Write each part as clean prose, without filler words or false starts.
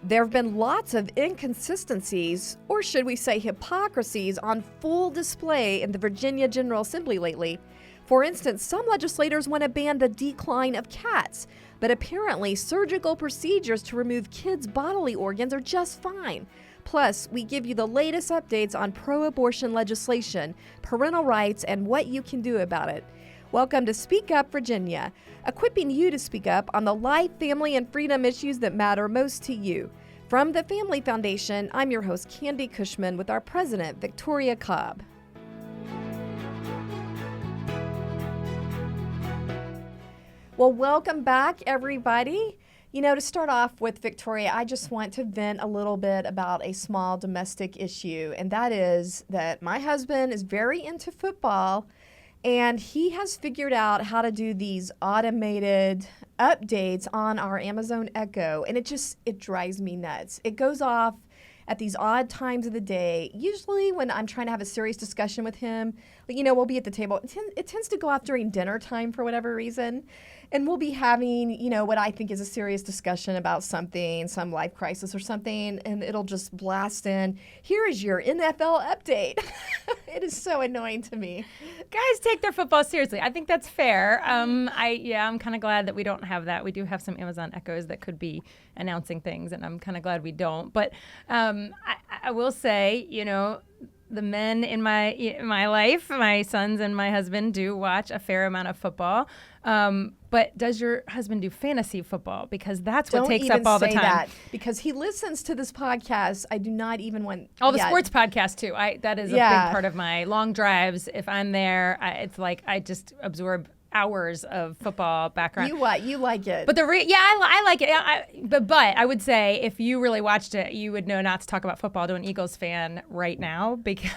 There have been lots of inconsistencies, or should we say hypocrisies, on full display in the Virginia General Assembly lately. For instance, some legislators want to ban the decline of cats, but apparently surgical procedures to remove kids' bodily organs are just fine. Plus, we give you the latest updates on pro-abortion legislation, parental rights, and what you can do about it. Welcome to Speak Up Virginia, equipping you to speak up on the life, family, and freedom issues that matter most to you. From the Family Foundation, I'm your host, Candi Cushman, with our president, Victoria Cobb. Well, welcome back, everybody. You know, to start off with, Victoria, I just want to vent a little bit about a small domestic issue, and that is that my husband is very into football, and he has figured out how to do these automated updates on our Amazon Echo, and it drives me nuts. It goes off at these odd times of the day, usually when I'm trying to have a serious discussion with him. But, you know, we'll be at the table. It tends to go off during dinner time for whatever reason. And we'll be having, you know, what I think is a serious discussion about something, some life crisis or something, and it'll just blast in, here is your NFL update. It is so annoying to me. Guys take their football seriously. I think that's fair. I'm kind of glad that we don't have that. We do have some Amazon Echoes that could be announcing things, and I'm kind of glad we don't. But I will say, you know, the men in my life, my sons and my husband, do watch a fair amount of football. But does your husband do fantasy football? Because that's what takes up all the time. That, because he listens to this podcast. I do not even want... The sports podcast, too. That is a big part of my long drives. If I'm there, it's like I just absorb hours of football background. You like it. But I like it. But I would say if you really watched it, you would know not to talk about football to an Eagles fan right now, because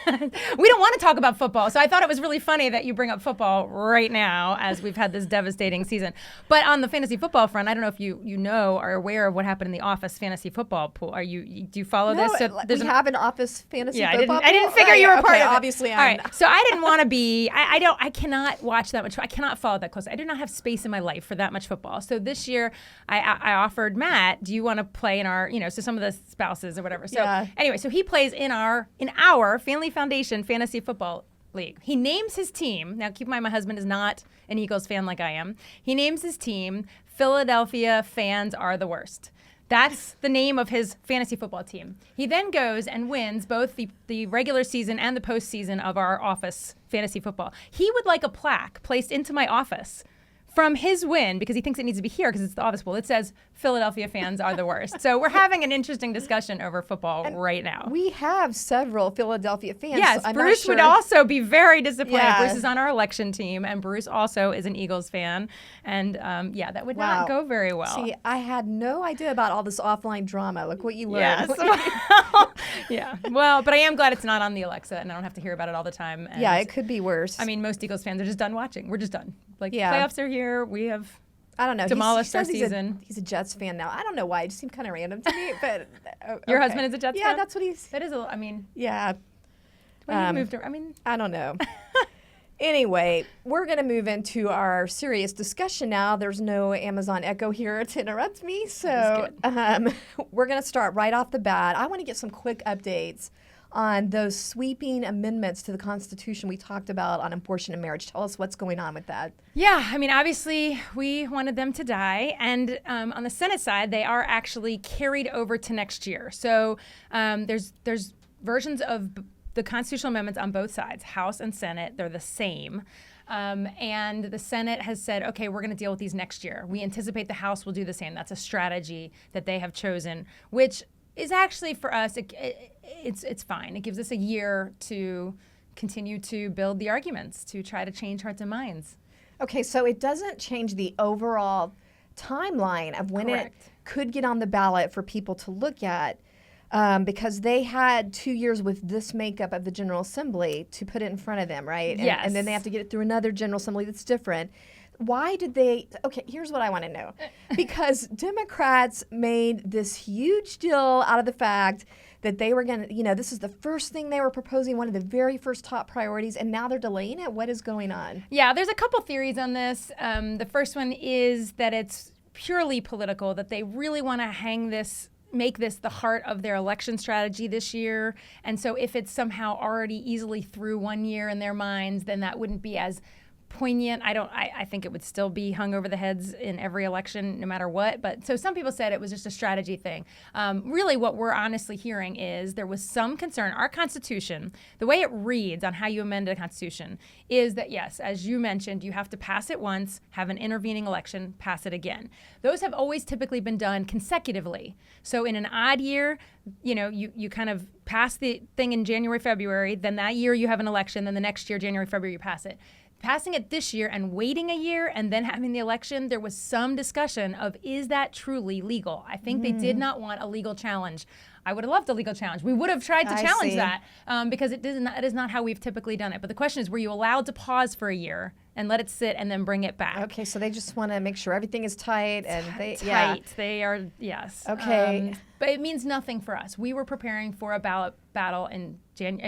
we don't want to talk about football. So I thought it was really funny that you bring up football right now as we've had this devastating season. But on the fantasy football front, I don't know if you know or are aware of what happened in the Office fantasy football pool. Do you follow this? So we have an Office fantasy football pool? I didn't figure you were part of it. Obviously, all right. So I didn't want to be. I cannot watch that much. I cannot follow that close. I do not have space in my life for that much football. So this year, I offered Matt, do you want to play in our, so some of the spouses or whatever. So anyway, so he plays in our Family Foundation Fantasy Football League. He names his team. Now, keep in mind, my husband is not an Eagles fan like I am. He names his team, Philadelphia Fans Are the Worst. That's the name of his fantasy football team. He then goes and wins both the regular season and the postseason of our Office fantasy football. He would like a plaque placed into my office from his win, because he thinks it needs to be here because it's the Office Bowl. It says Philadelphia Fans Are the Worst. So we're having an interesting discussion over football right now. We have several Philadelphia fans. Yes, so Bruce would also be very disappointed. Yeah. Bruce is on our election team, and Bruce also is an Eagles fan. And that would not go very well. See, I had no idea about all this offline drama. Look what you learned. Yes. Yeah. Well, but I am glad it's not on the Alexa, and I don't have to hear about it all the time. And it could be worse. I mean, most Eagles fans are just done watching. We're just done. Playoffs are here. We have demolished our season. He's a Jets fan now. I don't know why. It just seemed kind of random to me. But Your husband is a Jets fan? Yeah, that's what he's... That is Yeah. When he moved to, I don't know. Anyway, we're going to move into our serious discussion now. There's no Amazon Echo here to interrupt me. So we're going to start right off the bat. I want to get some quick updates on those sweeping amendments to the Constitution we talked about on abortion and marriage. Tell us what's going on with that. Yeah, obviously we wanted them to die. And on the Senate side, they are actually carried over to next year. So there's versions of the constitutional amendments on both sides, House and Senate. They're the same. And the Senate has said, okay, we're going to deal with these next year. We anticipate the House will do the same. That's a strategy that they have chosen, which is actually for us, it's fine. It gives us a year to continue to build the arguments, to try to change hearts and minds. Okay, so it doesn't change the overall timeline of when it could get on the ballot for people to look at, because they had 2 years with this makeup of the General Assembly to put it in front of them, right? Yes. And then they have to get it through another General Assembly that's different. Why did they? Okay, here's what I want to know. Because Democrats made this huge deal out of the fact that they were going to, this is the first thing they were proposing, one of the very first top priorities, and now they're delaying it. What is going on? Yeah, there's a couple theories on this. The first one is that it's purely political, that they really want to hang this make this the heart of their election strategy this year. And so if it's somehow already easily through 1 year in their minds, then that wouldn't be as poignant. I think it would still be hung over the heads in every election, no matter what. But so some people said it was just a strategy thing. Really, what we're honestly hearing is there was some concern. Our Constitution, the way it reads on how you amend a Constitution, is that yes, as you mentioned, you have to pass it once, have an intervening election, pass it again. Those have always typically been done consecutively. So in an odd year, you kind of pass the thing in January, February, then that year you have an election, then the next year, January, February, you pass it. Passing it this year and waiting a year and then having the election, there was some discussion of, is that truly legal? I think they did not want a legal challenge. I would have loved a legal challenge. We would have tried to challenge that because it is not how we've typically done it. But the question is, were you allowed to pause for a year and let it sit and then bring it back? Okay, so they just want to make sure everything is tight. They are, yes. Okay. But it means nothing for us. We were preparing for a ballot battle in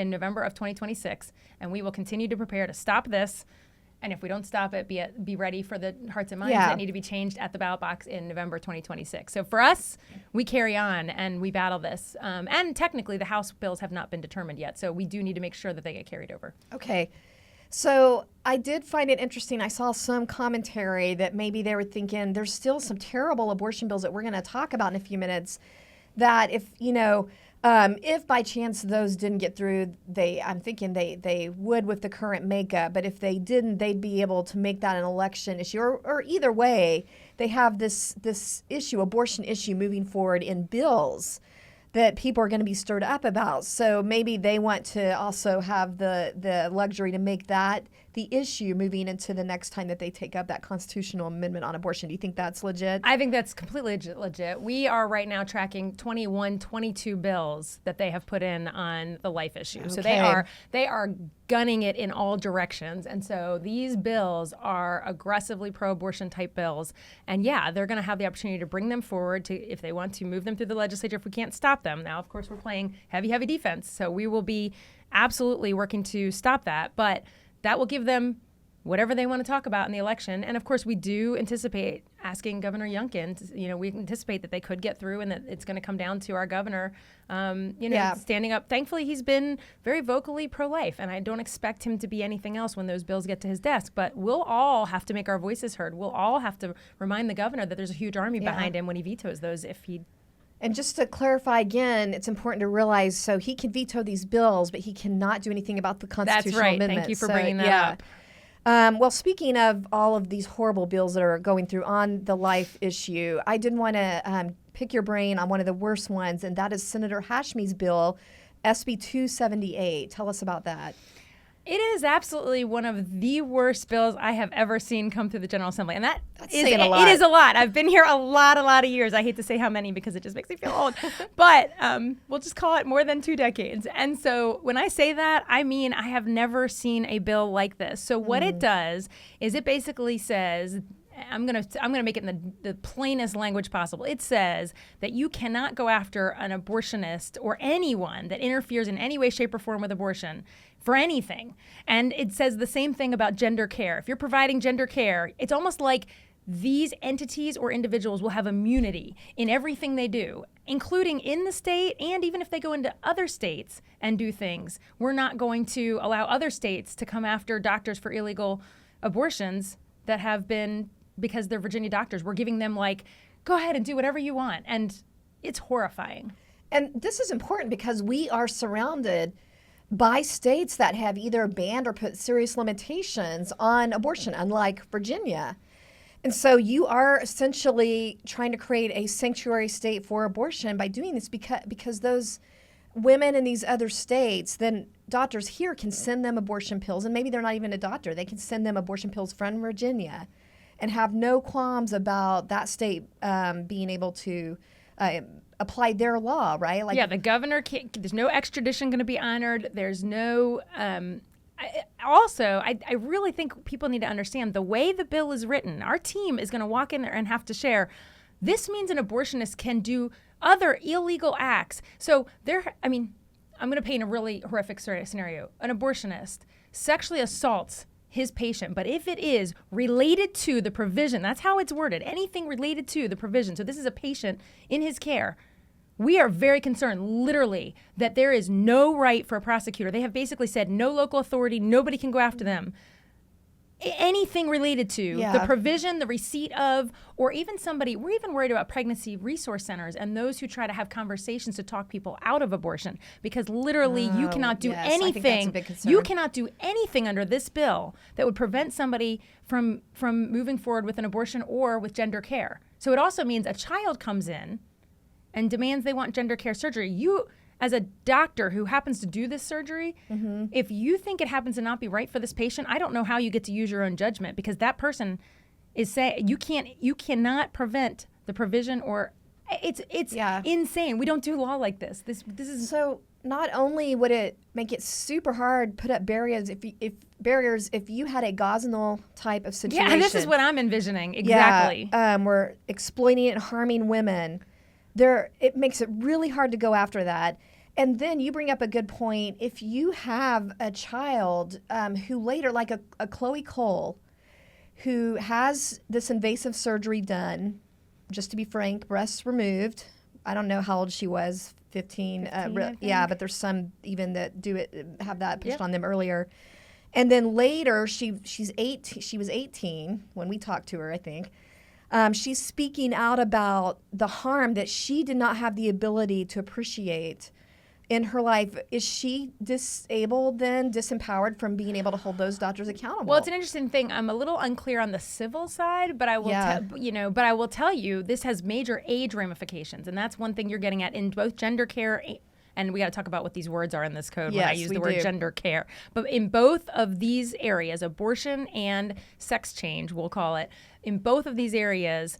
November of 2026, and we will continue to prepare to stop this. And if we don't stop it, be ready for the hearts and minds that need to be changed at the ballot box in November 2026. So for us, we carry on and we battle this. And technically, the House bills have not been determined yet. So we do need to make sure that they get carried over. Okay. So I did find it interesting. I saw some commentary that maybe they were thinking there's still some terrible abortion bills that we're going to talk about in a few minutes that if by chance those didn't get through, I'm thinking they would with the current makeup. But if they didn't, they'd be able to make that an election issue. Or either way, they have this issue, abortion issue, moving forward in bills that people are going to be stirred up about. So maybe they want to also have the luxury to make that the issue moving into the next time that they take up that constitutional amendment on abortion. Do you think that's legit? I think that's completely legit. We are right now tracking 22 bills that they have put in on the life issue. Okay. So they are gunning it in all directions. And so these bills are aggressively pro-abortion type bills. And yeah, they're going to have the opportunity to bring them forward to, if they want to move them through the legislature, if we can't stop them. Now, of course, we're playing heavy defense. So we will be absolutely working to stop that. But that will give them whatever they want to talk about in the election. And of course, we do anticipate asking Governor Youngkin, we anticipate that they could get through and that it's going to come down to our governor, standing up. Thankfully, he's been very vocally pro-life, and I don't expect him to be anything else when those bills get to his desk. But we'll all have to make our voices heard. We'll all have to remind the governor that there's a huge army behind him when he vetoes those if he... And just to clarify again, it's important to realize, so he can veto these bills, but he cannot do anything about the constitutional amendment. Thank you for bringing that up. Well, speaking of all of these horrible bills that are going through on the life issue, I did want to pick your brain on one of the worst ones, and that is Senator Hashmi's bill, SB 278. Tell us about that. It is absolutely one of the worst bills I have ever seen come through the General Assembly. And that's saying a lot. It is a lot. I've been here a lot of years. I hate to say how many because it just makes me feel old. But we'll just call it more than 2 decades. And so when I say that, I mean I have never seen a bill like this. So what it does is it basically says, I'm gonna make it in the plainest language possible. It says that you cannot go after an abortionist or anyone that interferes in any way, shape, or form with abortion for anything. And it says the same thing about gender care. If you're providing gender care, it's almost like these entities or individuals will have immunity in everything they do, including in the state, and even if they go into other states and do things. We're not going to allow other states to come after doctors for illegal abortions that have been, because they're Virginia doctors. We're giving them go ahead and do whatever you want. And it's horrifying. And this is important because we are surrounded by states that have either banned or put serious limitations on abortion, unlike Virginia. And so you are essentially trying to create a sanctuary state for abortion by doing this because those women in these other states, then doctors here can send them abortion pills, and maybe they're not even a doctor. They can send them abortion pills from Virginia and have no qualms about that state being able to apply their law, right? The governor can't, there's no extradition going to be honored. There's no, I really think people need to understand the way the bill is written. Our team is going to walk in there and have to share, this means an abortionist can do other illegal acts. So I'm going to paint a really horrific scenario. An abortionist sexually assaults his patient, but if it is related to the provision, that's how it's worded, anything related to the provision. So this is a patient in his care. we are very concerned, literally, that there is no right for a prosecutor. They have basically said no local authority, nobody can go after them. Anything related to the provision, the receipt of, or even somebody, we're even worried about pregnancy resource centers and those who try to have conversations to talk people out of abortion, because literally you cannot do anything. You cannot do anything under this bill that would prevent somebody from moving forward with an abortion or with gender care. So it also means a child comes in and demands they want gender care surgery. You, as a doctor who happens to do this surgery, if you think it happens to not be right for this patient, I don't know how you get to use your own judgment, because that person is saying you cannot prevent the provision, or it's insane. We don't do law like this. This is so. Not only would it make it super hard, put up barriers if you had a Gosnell type of situation. Yeah, and this is what I'm envisioning exactly. We're exploiting it and harming women. It makes it really hard to go after that. And then you bring up a good point. If you have a child who later, like a Chloe Cole, who has this invasive surgery done, just to be frank, breasts removed. I don't know how old she was, 15. But there's some even that do it, have that pushed on them earlier. And then later, she was 18 when we talked to her, I think. She's speaking out about the harm that she did not have the ability to appreciate in her life. Is she disabled then, disempowered from being able to hold those doctors accountable? Well, it's an interesting thing. I'm a little unclear on the civil side, but I will, but I will tell you this has major age ramifications, and that's one thing you're getting at in both gender care. And we got to talk about what these words are in this code when I use the word gender care. But in both of these areas, abortion and sex change, we'll call it, in both of these areas,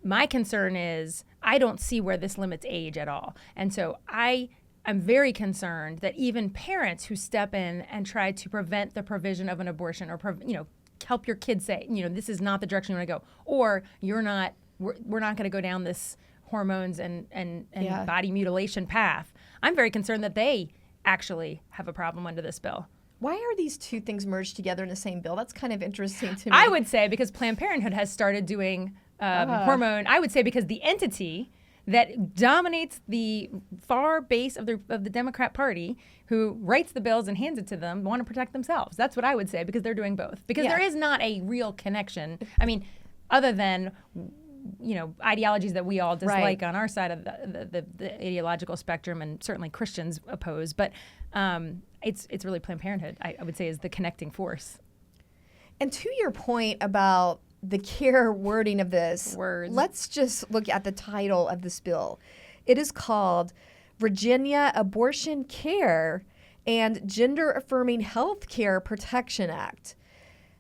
my concern is I don't see where this limits age at all. And so I'm very concerned that even parents who step in and try to prevent the provision of an abortion, or help your kids say, this is not the direction you want to go, or we're not going to go down this hormones and body mutilation path. I'm very concerned that they actually have a problem under this bill. Why are these two things merged together in the same bill? That's kind of interesting to me. I would say because Planned Parenthood has started doing hormone. I would say because the entity that dominates the far base of the Democrat Party, who writes the bills and hands it to them, want to protect themselves. That's what I would say, because they're doing both. Because there is not a real connection. I mean, other than ideologies that we all dislike on our side of the ideological spectrum, and certainly Christians oppose. But it's really Planned Parenthood, I would say, is the connecting force. And to your point about the care wording of this, let's just look at the title of this bill. It is called Virginia Abortion Care and Gender Affirming Health Care Protection Act.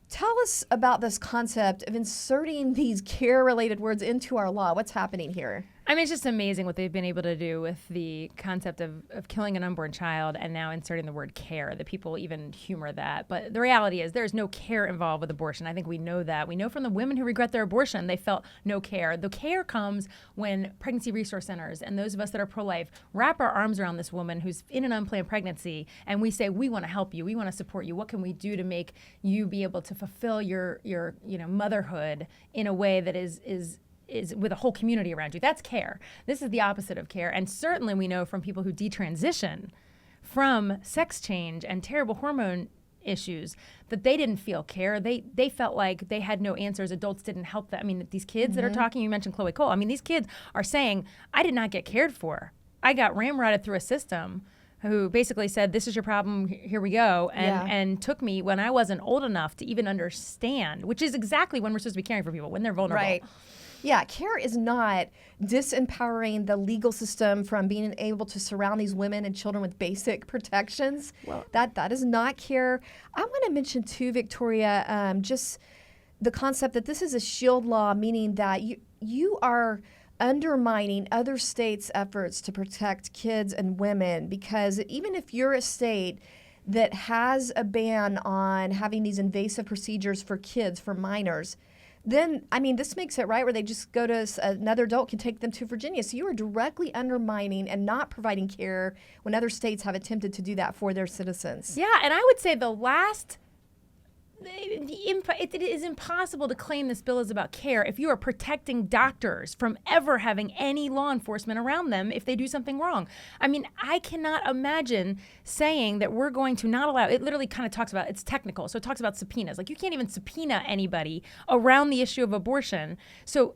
Tell us about this concept of inserting these care-related words into our law. What's happening here? I mean, it's just amazing what they've been able to do with the concept of killing an unborn child and now inserting the word care, that people even humor that. But the reality is there's no care involved with abortion. I think we know that. We know from the women who regret their abortion, they felt no care. The care comes when pregnancy resource centers and those of us that are pro-life wrap our arms around this woman who's in an unplanned pregnancy, and we say, we want to help you. We want to support you. What can we do to make you be able to fulfill your motherhood in a way that is with a whole community around you? That's care. This is the opposite of care. And certainly we know from people who detransition from sex change and terrible hormone issues that they didn't feel care. They felt like they had no answers. Adults didn't help them. I mean, these kids that are talking, you mentioned Chloe Cole. I mean, these kids are saying, I did not get cared for. I got ramrodded through a system who basically said, this is your problem, here we go, and took me when I wasn't old enough to even understand, which is exactly when we're supposed to be caring for people, when they're vulnerable. Right. Yeah, care is not disempowering the legal system from being able to surround these women and children with basic protections. Well, that is not care. I want to mention too, Victoria, just the concept that this is a shield law, meaning that you are undermining other states' efforts to protect kids and women, because even if you're a state that has a ban on having these invasive procedures for kids, for minors, then, I mean, this makes it right where they just go to another adult can take them to Virginia. So you are directly undermining and not providing care when other states have attempted to do that for their citizens. Yeah, and I would say the last it is impossible to claim this bill is about care if you are protecting doctors from ever having any law enforcement around them if they do something wrong. I mean, I cannot imagine saying that we're going to not allow, it literally kind of talks about, it's technical, so it talks about subpoenas. Like, you can't even subpoena anybody around the issue of abortion. So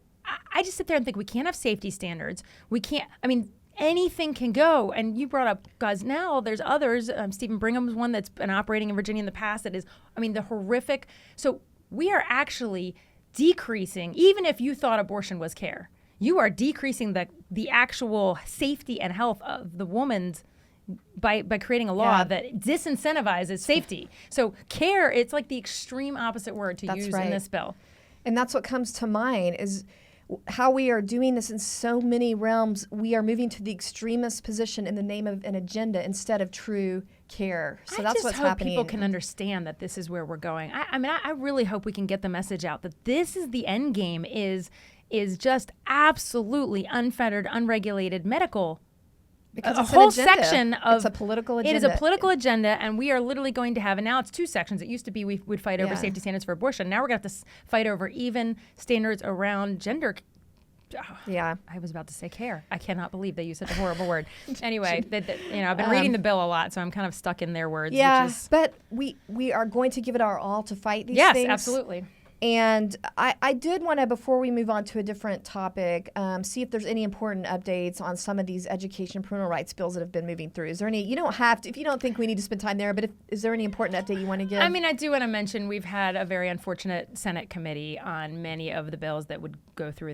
I just sit there and think we can't have safety standards. We can't, I mean, anything can go. And you brought up Gosnell. There's others. Stephen Brigham's one that's been operating in Virginia in the past that is, I mean, the horrific. So we are actually decreasing, even if you thought abortion was care, you are decreasing the actual safety and health of the woman's by creating a law that disincentivizes safety. So care, it's like the extreme opposite word to use in this bill. And that's what comes to mind is how we are doing this in so many realms. We are moving to the extremist position in the name of an agenda instead of true care. So that's what's happening. I just hope people can understand that this is where we're going. I really hope we can get the message out that this is the end game is just absolutely unfettered, unregulated medical. Because a whole section of it's a political agenda. It is a political agenda, and we are literally going to have, and now it's two sections. It used to be we would fight over safety standards for abortion. Now we're going to have to fight over even standards around gender. Yeah. I was about to say care. I cannot believe they use such a horrible word. Anyway, I've been reading the bill a lot, so I'm kind of stuck in their words. Yeah, which is, but we are going to give it our all to fight these things. Yes, absolutely. And I did want to, before we move on to a different topic, see if there's any important updates on some of these education parental rights bills that have been moving through. Is there any, you don't have to, if you don't think we need to spend time there, but is there any important update you want to give? I mean, I do want to mention we've had a very unfortunate Senate committee on many of the bills that would go through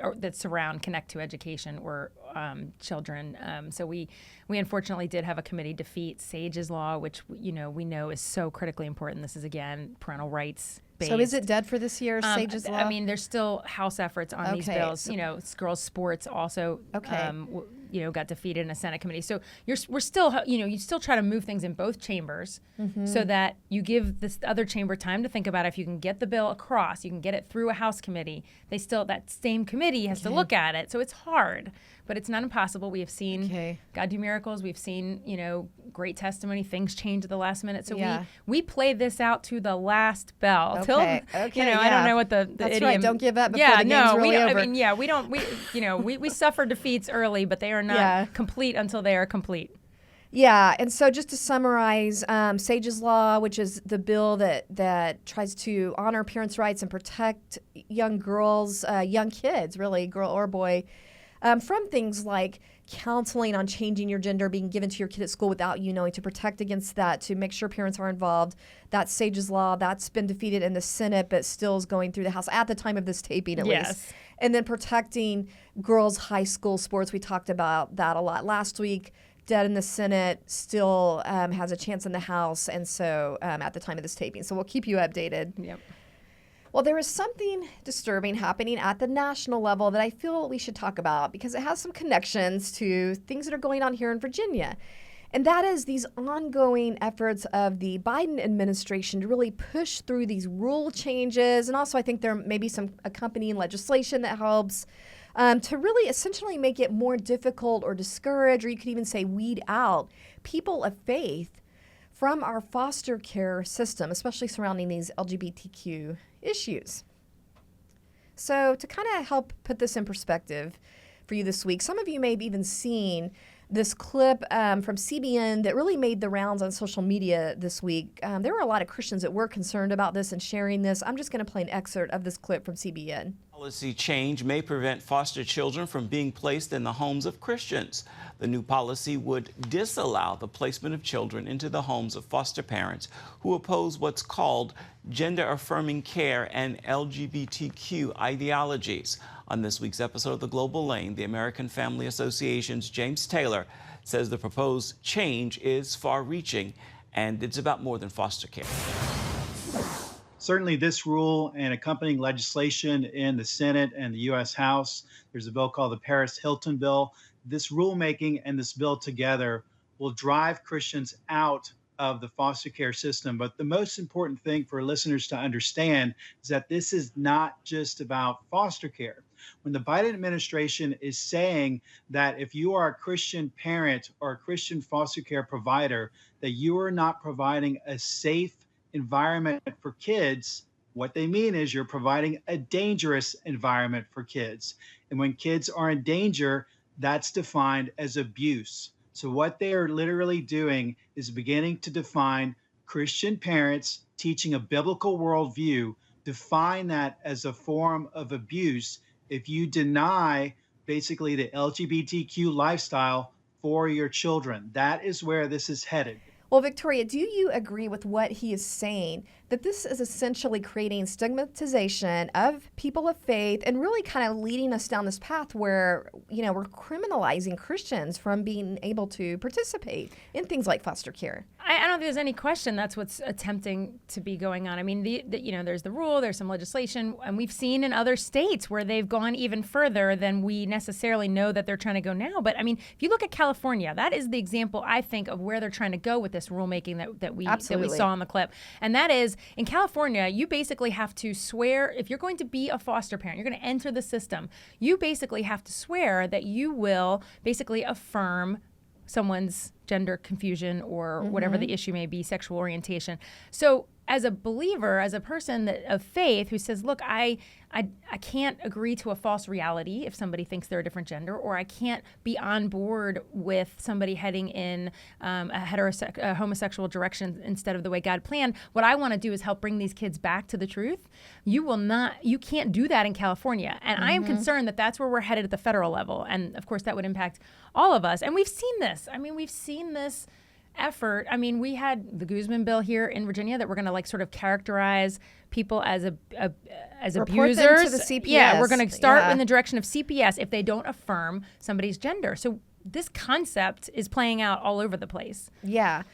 or that connect to education or children. So we unfortunately did have a committee defeat SAGE's law, which we know is so critically important. This is, again, parental rights based. So is it dead for this year, SAGE's law? I mean, there's still House efforts on these bills. So, girls' sports also got defeated in a Senate committee. So we're still, you still try to move things in both chambers so that you give this other chamber time to think about if you can get the bill across, you can get it through a House committee. That same committee has to look at it. So it's hard, but it's not impossible. We have seen God do miracles. We've seen, great testimony. Things change at the last minute. So we play this out to the last bell. Okay. I don't know what the That's idiom. right. Don't give up before the game's really over. I mean, we don't. We suffer defeats early, but they are not complete until they are complete. Yeah, and so just to summarize, SAGE's law, which is the bill that tries to honor parents' rights and protect young girls, young kids, really, girl or boy, from things like counseling on changing your gender being given to your kid at school without you knowing, to protect against that, to make sure parents are involved. That's SAGE's law. That's been defeated in the Senate, but still is going through the House at the time of this taping, at least. And then protecting girls' high school sports. We talked about that a lot last week. Dead in the Senate, still has a chance in the House, and so at the time of this taping. So we'll keep you updated. Yep. Well, there is something disturbing happening at the national level that I feel we should talk about because it has some connections to things that are going on here in Virginia. And that is these ongoing efforts of the Biden administration to really push through these rule changes. And also I think there may be some accompanying legislation that helps to really essentially make it more difficult or discourage, or you could even say weed out people of faith from our foster care system, especially surrounding these LGBTQ issues. So to kind of help put this in perspective for you this week, some of you may have even seen this clip from CBN that really made the rounds on social media this week. There were a lot of Christians that were concerned about this and sharing this. I'm just going to play an excerpt of this clip from CBN. Policy change may prevent foster children from being placed in the homes of Christians. The new policy would disallow the placement of children into the homes of foster parents who oppose what's called gender-affirming care and LGBTQ ideologies. On this week's episode of The Global Lane, the American Family Association's James Taylor says the proposed change is far-reaching and it's about more than foster care. Certainly this rule and accompanying legislation in the Senate and the U.S. House, there's a bill called the Paris-Hilton bill. This rulemaking and this bill together will drive Christians out of the foster care system. But the most important thing for listeners to understand is that this is not just about foster care. When the Biden administration is saying that if you are a Christian parent or a Christian foster care provider, that you are not providing a safe environment for kids, what they mean is you're providing a dangerous environment for kids. And when kids are in danger, that's defined as abuse. So what they are literally doing is beginning to define Christian parents teaching a biblical worldview, define that as a form of abuse if you deny basically the LGBTQ lifestyle for your children. That is where this is headed. Well, Victoria, do you agree with what he is saying, that this is essentially creating stigmatization of people of faith and really kind of leading us down this path where, we're criminalizing Christians from being able to participate in things like foster care? I don't think there's any question that's what's attempting to be going on. I mean, there's the rule, there's some legislation, and we've seen in other states where they've gone even further than we necessarily know that they're trying to go now. But I mean, if you look at California, that is the example, I think, of where they're trying to go with this rulemaking that we saw in the clip. And that is, in California, you basically have to swear, if you're going to be a foster parent, you're going to enter the system, you basically have to swear that you will basically affirm someone's gender confusion or whatever the issue may be, sexual orientation. So as a believer, as a person of faith who says, look, I can't agree to a false reality if somebody thinks they're a different gender, or I can't be on board with somebody heading in a homosexual direction instead of the way God planned. What I want to do is help bring these kids back to the truth. You can't do that in California. And I am concerned that that's where we're headed at the federal level. And of course that would impact all of us. And we've seen this. I mean, we've seen this effort. I mean, we had the Guzman bill here in Virginia that we're going to sort of characterize people as as abusers. Them to the CPS. Yeah, we're going to start in the direction of CPS if they don't affirm somebody's gender. So this concept is playing out all over the place. Yeah.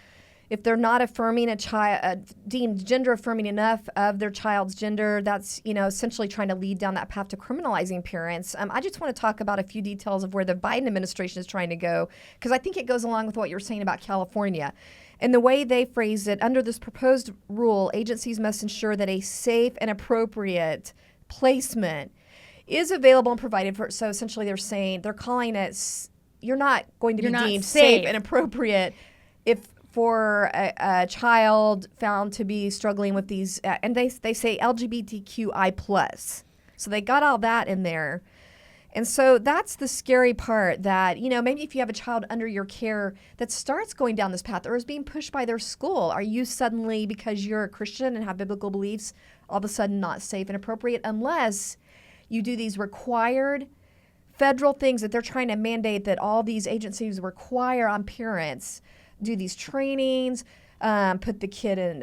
If they're not affirming a child, deemed gender affirming enough of their child's gender, that's, essentially trying to lead down that path to criminalizing parents. I just want to talk about a few details of where the Biden administration is trying to go, because I think it goes along with what you're saying about California. And the way they phrase it, under this proposed rule, agencies must ensure that a safe and appropriate placement is available and provided for. So essentially they're calling it, you're not going to be deemed safe and appropriate if for a child found to be struggling with these, and they say LGBTQI+. So they got all that in there. And so that's the scary part, that, maybe if you have a child under your care that starts going down this path or is being pushed by their school, are you suddenly, because you're a Christian and have biblical beliefs, all of a sudden not safe and appropriate, unless you do these required federal things that they're trying to mandate, that all these agencies require on parents, do these trainings, put the kid in,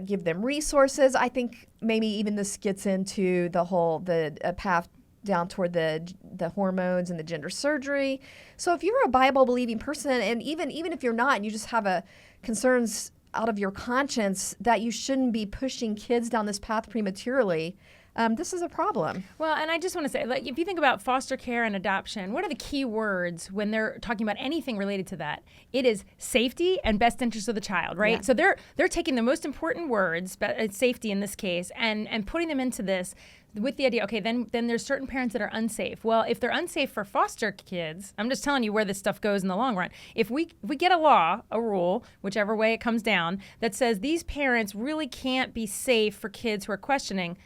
give them resources. I think maybe even this gets into the path down toward the hormones and the gender surgery. So if you're a Bible believing person, and even if you're not, and you just have concerns out of your conscience that you shouldn't be pushing kids down this path prematurely, this is a problem. Well, and I just want to say, if you think about foster care and adoption, what are the key words when they're talking about anything related to that? It is safety and best interest of the child, right? Yeah. So they're taking the most important words, but safety in this case, and putting them into this with the idea, okay, then there's certain parents that are unsafe. Well, if they're unsafe for foster kids, I'm just telling you where this stuff goes in the long run. If we get a rule, whichever way it comes down, that says these parents really can't be safe for kids who are questioning,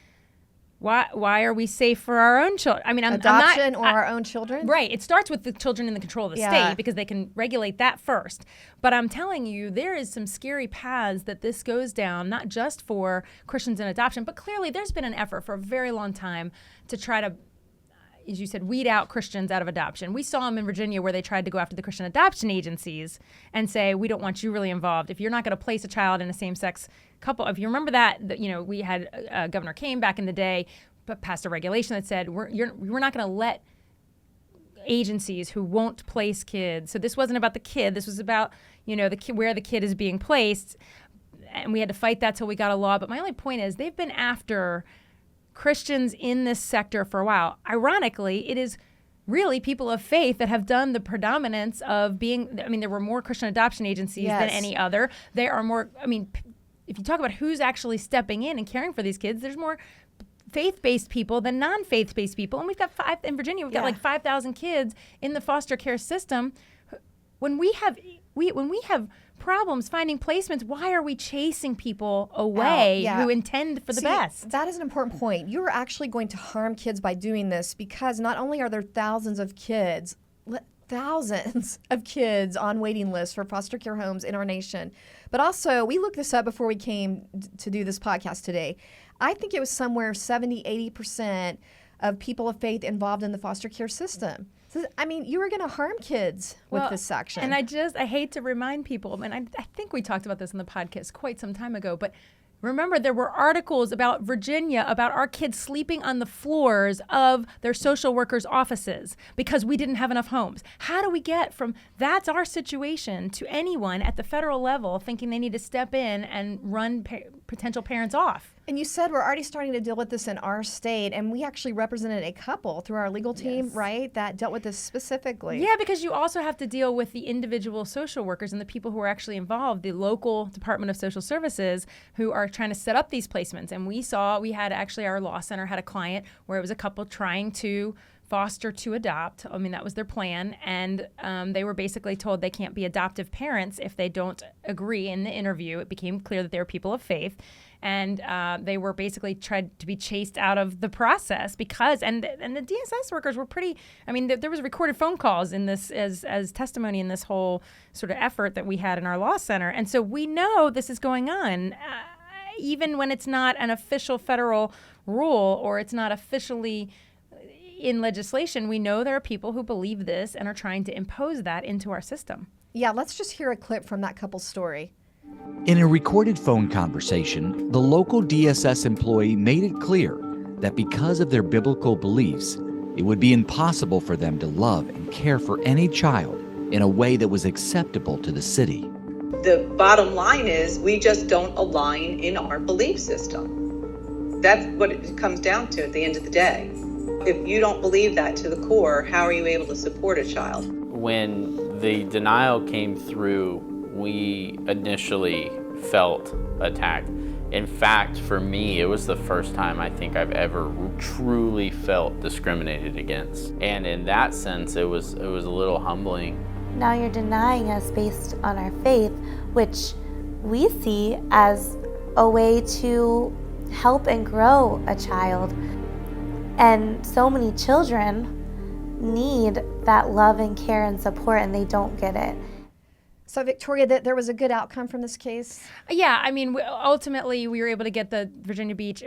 why are we safe for our own children? I mean, adoption or our own children? Right. It starts with the children in the control of the state, because they can regulate that first. But I'm telling you, there is some scary paths that this goes down, not just for Christians in adoption, but clearly there's been an effort for a very long time to try to, as you said, weed out Christians out of adoption. We saw them in Virginia where they tried to go after the Christian adoption agencies and say, we don't want you really involved. If you're not going to place a child in a same-sex couple, if you remember that, we had Governor Kane back in the day passed a regulation that said we're not going to let agencies who won't place kids. So this wasn't about the kid. This was about where the kid is being placed, and we had to fight that till we got a law. But my only point is they've been after Christians in this sector for a while. Ironically, it is really people of faith that have done the predominance of being. I mean, there were more Christian adoption agencies than any other. There are more. I mean, if you talk about who's actually stepping in and caring for these kids, there's more faith-based people than non-faith-based people. And we've got in Virginia, we've got like 5,000 kids in the foster care system. When we have problems finding placements, why are we chasing people away who intend for the best? That is an important point. You're actually going to harm kids by doing this, because not only are there thousands of kids on waiting lists for foster care homes in our nation, but also, we looked this up before we came to do this podcast today. I think it was somewhere 70-80% of people of faith involved in the foster care system. So, I mean, you were going to harm kids with this section. And I hate to remind people, and I think we talked about this in the podcast quite some time ago, but remember, there were articles about Virginia, about our kids sleeping on the floors of their social workers' offices because we didn't have enough homes. How do we get from that's our situation to anyone at the federal level thinking they need to step in and run potential parents off? And you said we're already starting to deal with this in our state, and we actually represented a couple through our legal team, right, that dealt with this specifically. Yeah, because you also have to deal with the individual social workers and the people who are actually involved, the local Department of Social Services, who are trying to set up these placements. And we had actually, our law center had a client where it was a couple trying to foster to adopt. I mean, that was their plan. And they were basically told they can't be adoptive parents if they don't agree. In the interview, it became clear that they were people of faith. And they were basically tried to be chased out of the process because, and the DSS workers were pretty, I mean, there was recorded phone calls in this as testimony in this whole sort of effort that we had in our law center. And so we know this is going on, even when it's not an official federal rule or it's not officially in legislation. We know there are people who believe this and are trying to impose that into our system. Yeah, let's just hear a clip from that couple's story. In a recorded phone conversation, the local DSS employee made it clear that because of their biblical beliefs, it would be impossible for them to love and care for any child in a way that was acceptable to the city. The bottom line is we just don't align in our belief system. That's what it comes down to at the end of the day. If you don't believe that to the core, how are you able to support a child? When the denial came through, we initially felt attacked. In fact, for me, it was the first time I think I've ever truly felt discriminated against. And in that sense, it was a little humbling. Now you're denying us based on our faith, which we see as a way to help and grow a child. And so many children need that love and care and support, and they don't get it. So, Victoria, there was a good outcome from this case? Yeah, I mean, ultimately, we were able to get the Virginia Beach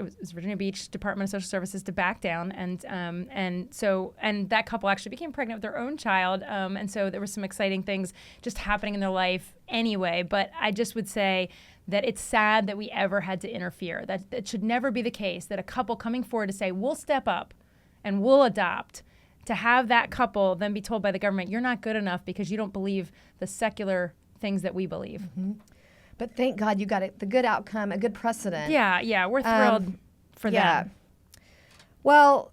Department of Social Services to back down, and that couple actually became pregnant with their own child, and so there were some exciting things just happening in their life anyway. But I just would say that it's sad that we ever had to interfere. That it should never be the case that a couple coming forward to say, we'll step up and we'll adopt, to have that couple then be told by the government, you're not good enough because you don't believe the secular things that we believe. Mm-hmm. But thank God you got the good outcome, a good precedent. Yeah, we're thrilled for them. Well,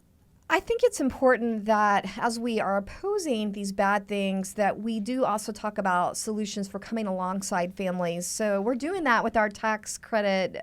I think it's important that as we are opposing these bad things, that we do also talk about solutions for coming alongside families. So we're doing that with our tax credit,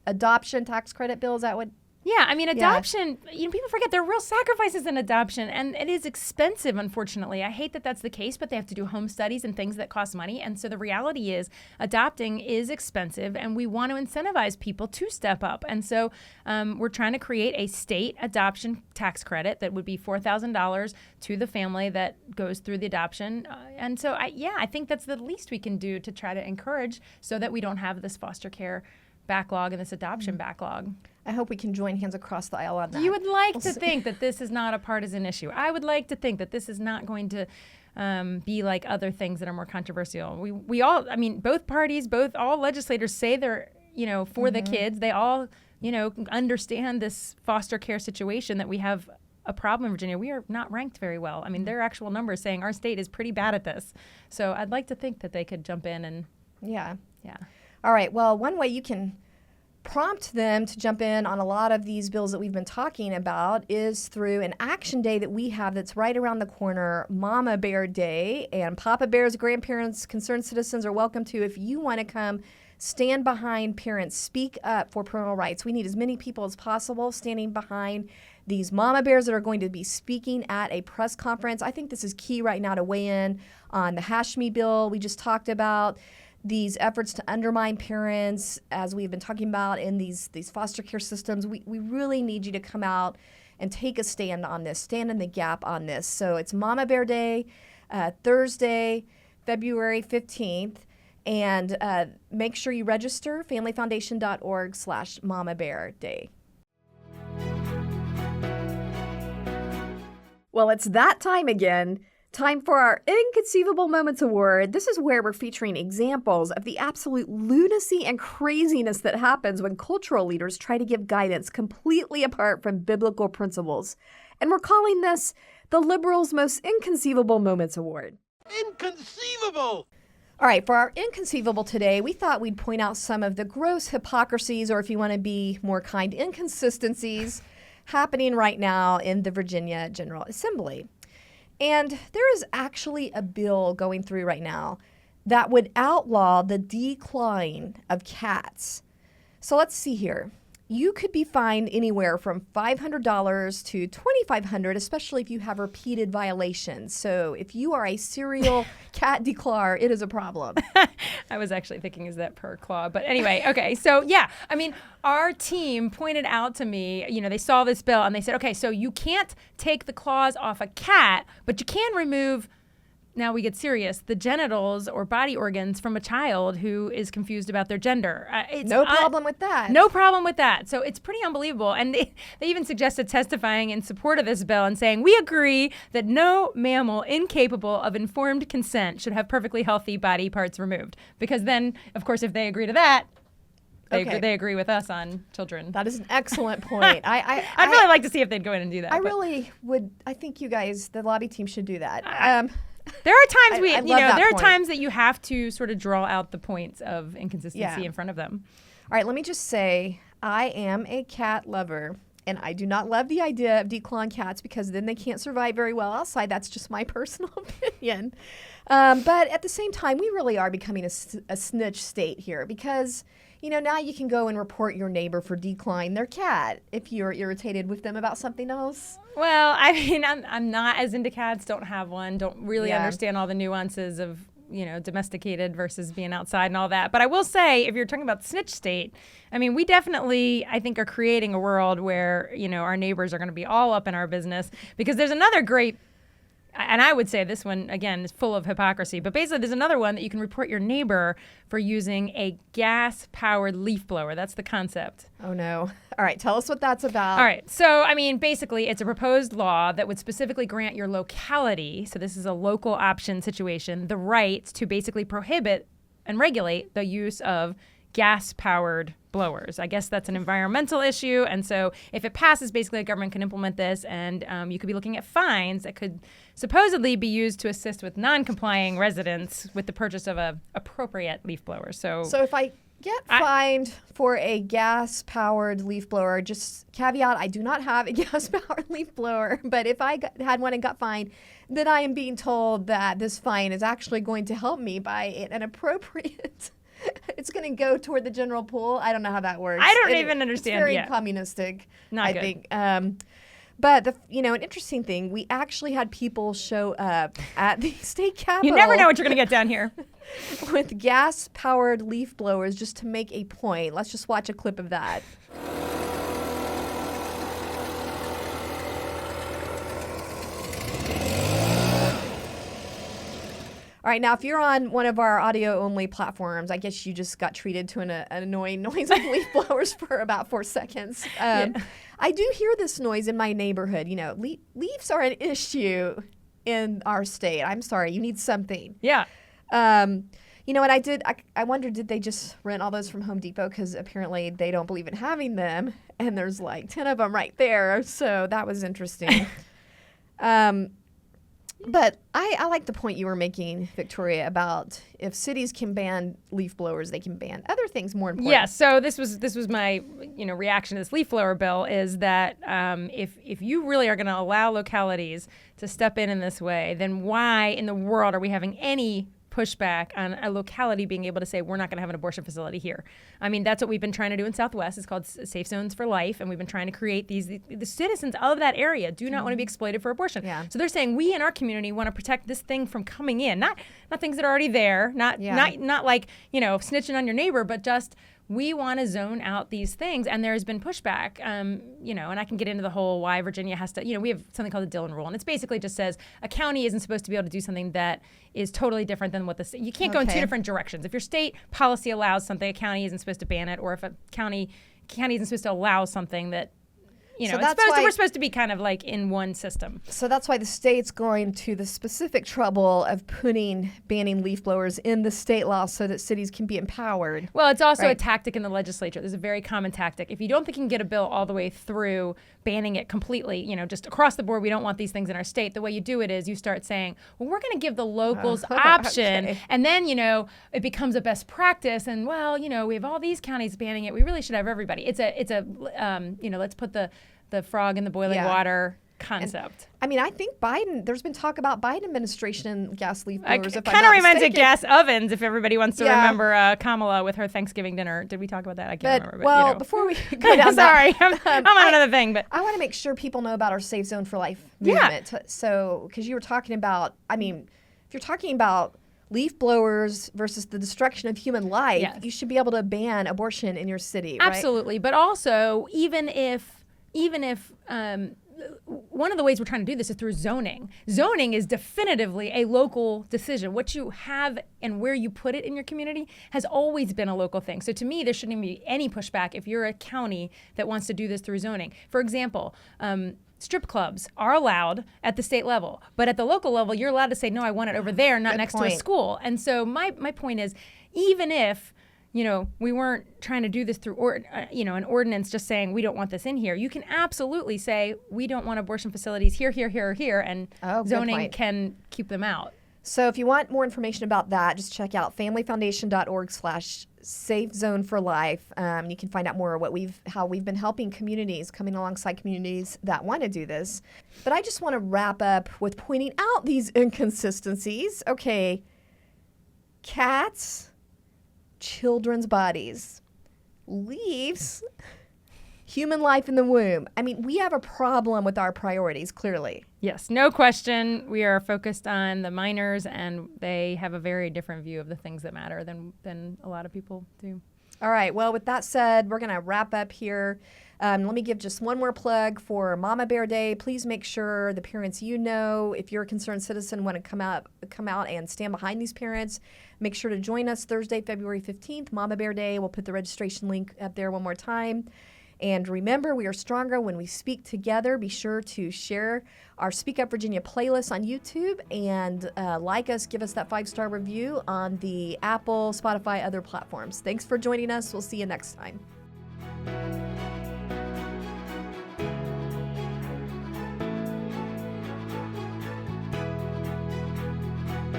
adoption tax credit bill. Is that what? Yeah, I mean, adoption, people forget there are real sacrifices in adoption, and it is expensive, unfortunately. I hate that that's the case, but they have to do home studies and things that cost money. And so the reality is adopting is expensive, and we want to incentivize people to step up. And so we're trying to create a state adoption tax credit that would be $4,000 to the family that goes through the adoption. And so, I think that's the least we can do to try to encourage so that we don't have this foster care backlog and this adoption backlog. I hope we can join hands across the aisle on that. You would like to think that this is not a partisan issue. I would like to think that this is not going to be like other things that are more controversial. We all, I mean, both parties, all legislators say they're, for the kids. They all, understand this foster care situation that we have a problem in Virginia. We are not ranked very well. I mean, their actual numbers saying our state is pretty bad at this. So I'd like to think that they could jump in and. Yeah. Yeah. All right. Well, one way you can prompt them to jump in on a lot of these bills that we've been talking about is through an action day that we have that's right around the corner, Mama Bear Day. And Papa Bear's grandparents, concerned citizens are welcome to. If you want to come stand behind parents, speak up for parental rights. We need as many people as possible standing behind these Mama Bears that are going to be speaking at a press conference. I think this is key right now to weigh in on the Hashmi bill we just talked about. these efforts to undermine parents, as we've been talking about in these foster care systems, we really need you to come out and take a stand on this, stand in the gap on this. So it's Mama Bear Day, Thursday, February 15th. And make sure you register, familyfoundation.org/Mama Bear Day. Well, it's that time again. Time for our Inconceivable Moments Award. This is where we're featuring examples of the absolute lunacy and craziness that happens when cultural leaders try to give guidance completely apart from biblical principles. And we're calling this the Liberals' Most Inconceivable Moments Award. Inconceivable! All right, for our Inconceivable today, we thought we'd point out some of the gross hypocrisies, or if you want to be more kind, inconsistencies happening right now in the Virginia General Assembly. And there is actually a bill going through right now that would outlaw the declawing of cats. So let's see here. You could be fined anywhere from $500 to $2,500, especially if you have repeated violations. So if you are a serial cat declawer, it is a problem. I was actually thinking, is that per claw? But anyway, okay. So yeah, I mean, our team pointed out to me, they saw this bill and they said, okay, so you can't take the claws off a cat, but you can remove, now we get serious, the genitals or body organs from a child who is confused about their gender. No problem with that. No problem with that. So it's pretty unbelievable. And they even suggested testifying in support of this bill and saying, we agree that no mammal incapable of informed consent should have perfectly healthy body parts removed. Because then, of course, if they agree to that, they agree with us on children. That is an excellent point. I'd really like to see if they'd go in and do that. I really would. I think you guys, the lobby team, should do that. There are times there are point. times that you have to sort of draw out the points of inconsistency in front of them. All right, let me just say, I am a cat lover, and I do not love the idea of declawing cats because then they can't survive very well outside. That's just my personal opinion. But at the same time, we really are becoming a snitch state here because, now you can go and report your neighbor for declawing their cat if you're irritated with them about something else. Well, I mean, I'm not as into cats, don't have one, don't really understand all the nuances of, domesticated versus being outside and all that. But I will say, if you're talking about snitch state, I mean, we definitely, I think, are creating a world where, our neighbors are going to be all up in our business because there's another great, and I would say this one, again, is full of hypocrisy, but basically there's another one that you can report your neighbor for using a gas-powered leaf blower. That's the concept. Oh, no. All right, tell us what that's about. All right, so, I mean, basically it's a proposed law that would specifically grant your locality, so this is a local option situation, the right to basically prohibit and regulate the use of gas-powered blowers. I guess that's an environmental issue, and so if it passes, basically the government can implement this, and you could be looking at fines that could supposedly be used to assist with non-complying residents with the purchase of a appropriate leaf blower. So if I get fined for a gas-powered leaf blower, just caveat, I do not have a gas-powered leaf blower, but if I had one and got fined, then I am being told that this fine is actually going to help me buy an appropriate... It's going to go toward the general pool. I don't know how that works. I don't even understand. It's very communistic, I think. But an interesting thing, we actually had people show up at the state capitol. You never know what you're going to get down here. With gas-powered leaf blowers just to make a point. Let's just watch a clip of that. All right, now if you're on one of our audio-only platforms, I guess you just got treated to an annoying noise of leaf blowers for about 4 seconds. I do hear this noise in my neighborhood. Leaves are an issue in our state. I'm sorry, you need something. Yeah. And I wondered, did they just rent all those from Home Depot? Because apparently they don't believe in having them, and there's like 10 of them right there. So that was interesting. But I like the point you were making, Victoria, about if cities can ban leaf blowers, they can ban other things more important. Yeah, so this was my reaction to this leaf blower bill is that if you really are going to allow localities to step in this way, then why in the world are we having any pushback on a locality being able to say, we're not going to have an abortion facility here. I mean, that's what we've been trying to do in Southwest. It's called Safe Zones for Life. And we've been trying to create the citizens of that area do not want to be exploited for abortion. Yeah. So they're saying we in our community want to protect this thing from coming in, not things that are already there, not like, snitching on your neighbor, but just we want to zone out these things. And there's been pushback, and I can get into the whole why Virginia has to, we have something called the Dillon Rule. And it's basically just says a county isn't supposed to be able to do something that is totally different than what the state, you can't go in two different directions. If your state policy allows something, a county isn't supposed to ban it, or if a county isn't supposed to allow something that, So we're supposed to be kind of like in one system. So that's why the state's going to the specific trouble of banning leaf blowers in the state law so that cities can be empowered. Well, it's also a tactic in the legislature. There's a very common tactic. If you don't think you can get a bill all the way through banning it completely, just across the board, we don't want these things in our state. The way you do it is you start saying, well, we're going to give the locals option. Okay. And then, it becomes a best practice. And, well, we have all these counties banning it. We really should have everybody. It's a let's put the frog in the boiling water concept. And, I think there's been talk about Biden administration gas leaf blowers. It kind of reminds of gas ovens, if everybody wants to remember Kamala with her Thanksgiving dinner. Did we talk about that? I can't remember. Well, before we go down sorry, I'm on another thing. But I want to make sure people know about our Safe Zone for Life movement. So, because you were talking about, if you're talking about leaf blowers versus the destruction of human life, you should be able to ban abortion in your city, right? Absolutely. But also, even if one of the ways we're trying to do this is through zoning. Zoning is definitively a local decision. What you have and where you put it in your community has always been a local thing. So to me, there shouldn't be any pushback if you're a county that wants to do this through zoning. For example, strip clubs are allowed at the state level, but at the local level, you're allowed to say, no, I want it over there, not next to a school. And so my point is, even if we weren't trying to do this through, an ordinance just saying we don't want this in here. You can absolutely say we don't want abortion facilities here, and zoning can keep them out. So if you want more information about that, just check out familyfoundation.org/Safe Zone for Life. You can find out more how we've been helping communities, coming alongside communities that want to do this. But I just want to wrap up with pointing out these inconsistencies. Okay, cats, children's bodies, leaves, human life in the womb. We have a problem with our priorities, clearly. Yes, no question. We are focused on the minors, and they have a very different view of the things that matter than a lot of people do. All right. Well, with that said, we're going to wrap up here. Let me give just one more plug for Mama Bear Day. Please make sure the parents if you're a concerned citizen, want to come out and stand behind these parents. Make sure to join us Thursday, February 15th, Mama Bear Day. We'll put the registration link up there one more time. And remember, we are stronger when we speak together. Be sure to share our Speak Up Virginia playlist on YouTube and like us, give us that 5-star review on the Apple, Spotify, other platforms. Thanks for joining us. We'll see you next time.